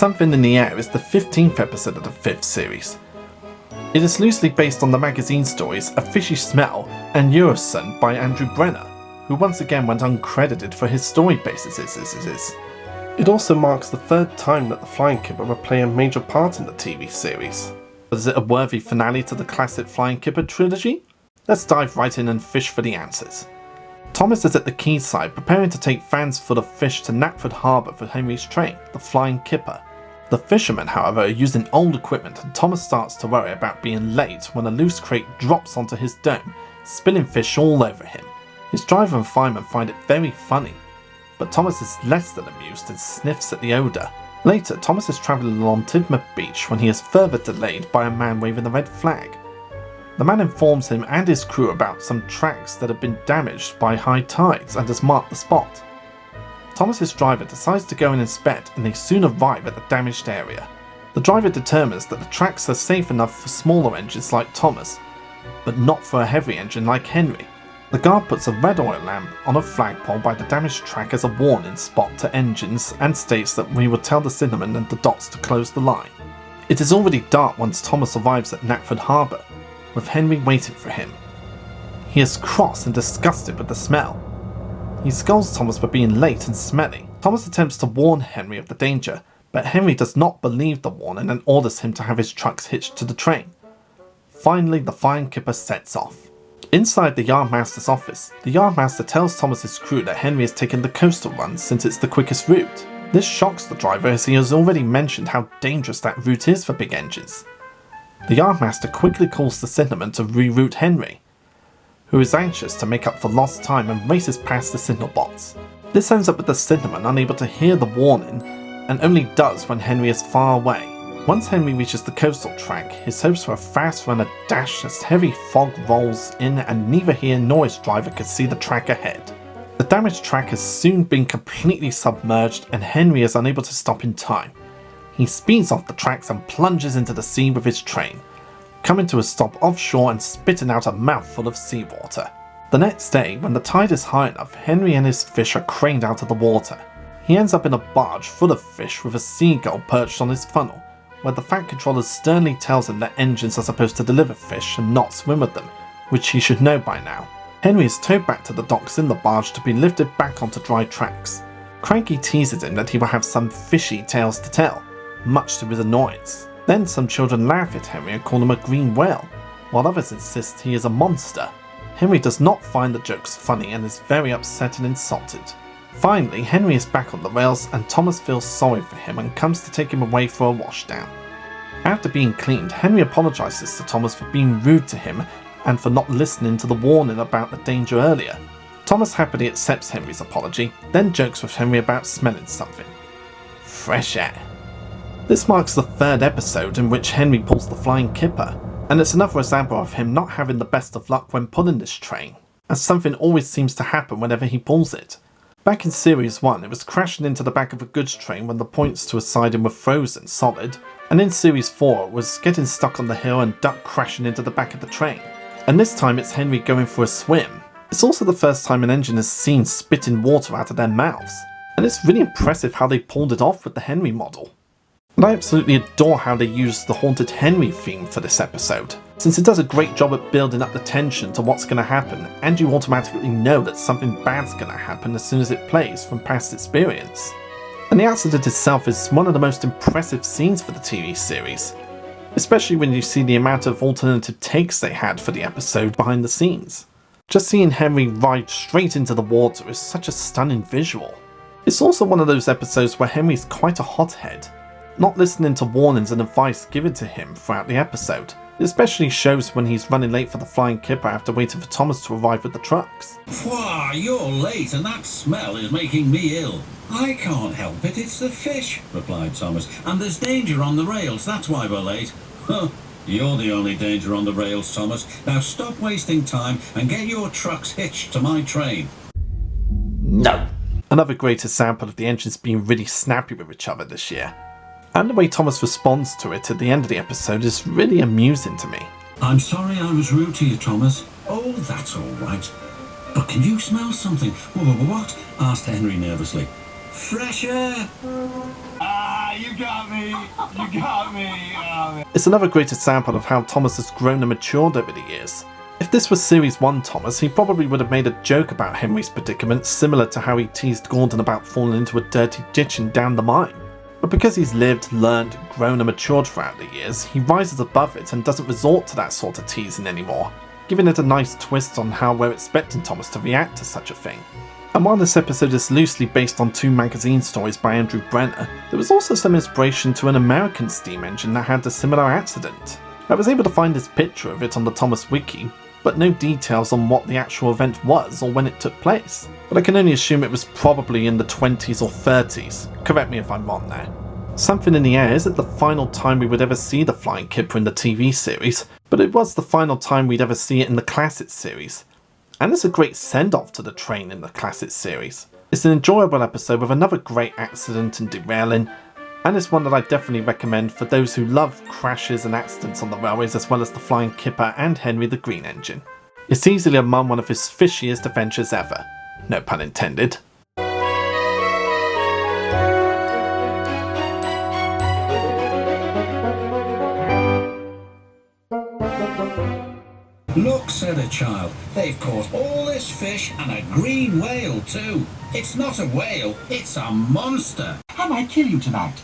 Something in the Air is the 15th episode of the 5th series. It is loosely based on the magazine stories A Fishy Smell and Eurosun by Andrew Brenner, who once again went uncredited for his story basis. It also marks the third time that the Flying Kipper will play a major part in the TV series. But is it a worthy finale to the classic Flying Kipper trilogy? Let's dive right in and fish for the answers. Thomas is at the quayside preparing to take fans full of fish to Knapford Harbour for Henry's train, the Flying Kipper. The fishermen, however, are using old equipment and Thomas starts to worry about being late when a loose crate drops onto his dome, spilling fish all over him. His driver and fireman find it very funny, but Thomas is less than amused and sniffs at the odour. Later, Thomas is travelling along Tidmouth Beach when he is further delayed by a man waving a red flag. The man informs him and his crew about some tracks that have been damaged by high tides and has marked the spot. Thomas's driver decides to go and inspect and they soon arrive at the damaged area. The driver determines that the tracks are safe enough for smaller engines like Thomas, but not for a heavy engine like Henry. The guard puts a red oil lamp on a flagpole by the damaged track as a warning spot to engines and states that we will tell the Cinnamon and the Dots to close the line. It is already dark once Thomas arrives at Knapford Harbour, with Henry waiting for him. He is cross and disgusted with the smell. He scolds Thomas for being late and smelly. Thomas attempts to warn Henry of the danger, but Henry does not believe the warning and orders him to have his trucks hitched to the train. Finally, the Flying Kipper sets off. Inside the yardmaster's office, the yardmaster tells Thomas's crew that Henry has taken the coastal run since it's the quickest route. This shocks the driver as he has already mentioned how dangerous that route is for big engines. The yardmaster quickly calls the Cinnamon to reroute Henry, who is anxious to make up for lost time and races past the signal bots. This ends up with the Cinnamon unable to hear the warning and only does when Henry is far away. Once Henry reaches the coastal track, his hopes for a fast run are dashed as heavy fog rolls in and neither he nor his driver could see the track ahead. The damaged track has soon been completely submerged and Henry is unable to stop in time. He speeds off the tracks and plunges into the sea with his train, coming to a stop offshore and spitting out a mouthful of seawater. The next day, when the tide is high enough, Henry and his fish are craned out of the water. He ends up in a barge full of fish with a seagull perched on his funnel, where the fat controller sternly tells him that engines are supposed to deliver fish and not swim with them, which he should know by now. Henry is towed back to the docks in the barge to be lifted back onto dry tracks. Cranky teases him that he will have some fishy tales to tell, much to his annoyance. Then some children laugh at Henry and call him a green whale, while others insist he is a monster. Henry does not find the jokes funny and is very upset and insulted. Finally, Henry is back on the rails and Thomas feels sorry for him and comes to take him away for a washdown. After being cleaned, Henry apologises to Thomas for being rude to him and for not listening to the warning about the danger earlier. Thomas happily accepts Henry's apology, then jokes with Henry about smelling something. Fresh air. This marks the third episode in which Henry pulls the Flying Kipper, and it's another example of him not having the best of luck when pulling this train, as something always seems to happen whenever he pulls it. Back in Series 1, it was crashing into the back of a goods train when the points to a siding were frozen solid, and in Series 4 it was getting stuck on the hill and duck crashing into the back of the train. And this time it's Henry going for a swim. It's also the first time an engine is seen spitting water out of their mouths, and it's really impressive how they pulled it off with the Henry model. And I absolutely adore how they used the Haunted Henry theme for this episode, since it does a great job at building up the tension to what's going to happen, and you automatically know that something bad's going to happen as soon as it plays from past experience. And the accident itself is one of the most impressive scenes for the TV series, especially when you see the amount of alternative takes they had for the episode behind the scenes. Just seeing Henry ride straight into the water is such a stunning visual. It's also one of those episodes where Henry's quite a hothead, not listening to warnings and advice given to him throughout the episode. It especially shows when he's running late for the Flying Kipper after waiting for Thomas to arrive with the trucks. Why, you're late and that smell is making me ill. I can't help it, it's the fish, replied Thomas. And there's danger on the rails, that's why we're late. Huh, you're the only danger on the rails, Thomas. Now stop wasting time and get your trucks hitched to my train. No. Another great example of the engines being really snappy with each other this year. And the way Thomas responds to it at the end of the episode is really amusing to me. I'm sorry I was rude to you, Thomas. Oh, that's all right. But can you smell something? What? Asked Henry nervously. Fresh air. Ah, You got me. You got me. Oh, man. It's another great example of how Thomas has grown and matured over the years. If this was Series 1 Thomas, he probably would have made a joke about Henry's predicament, similar to how he teased Gordon about falling into a dirty ditch and down the mine. But because he's lived, learned, grown and matured throughout the years, he rises above it and doesn't resort to that sort of teasing anymore, giving it a nice twist on how we're expecting Thomas to react to such a thing. And while this episode is loosely based on 2 magazine stories by Andrew Brenner, there was also some inspiration to an American steam engine that had a similar accident. I was able to find this picture of it on the Thomas Wiki, but no details on what the actual event was or when it took place. But I can only assume it was probably in the 20s or 30s, correct me if I'm wrong there. Something in the air isn't the final time we would ever see the Flying Kipper in the TV series, but it was the final time we'd ever see it in the classic series. And it's a great send-off to the train in the classic series. It's an enjoyable episode with another great accident and derailing, and it's one that I definitely recommend for those who love crashes and accidents on the railways as well as the Flying Kipper and Henry the Green Engine. It's easily among one of his fishiest adventures ever. No pun intended. Look, said a child, they've caught all this fish and a green whale too. It's not a whale, it's a monster. I might kill you tonight.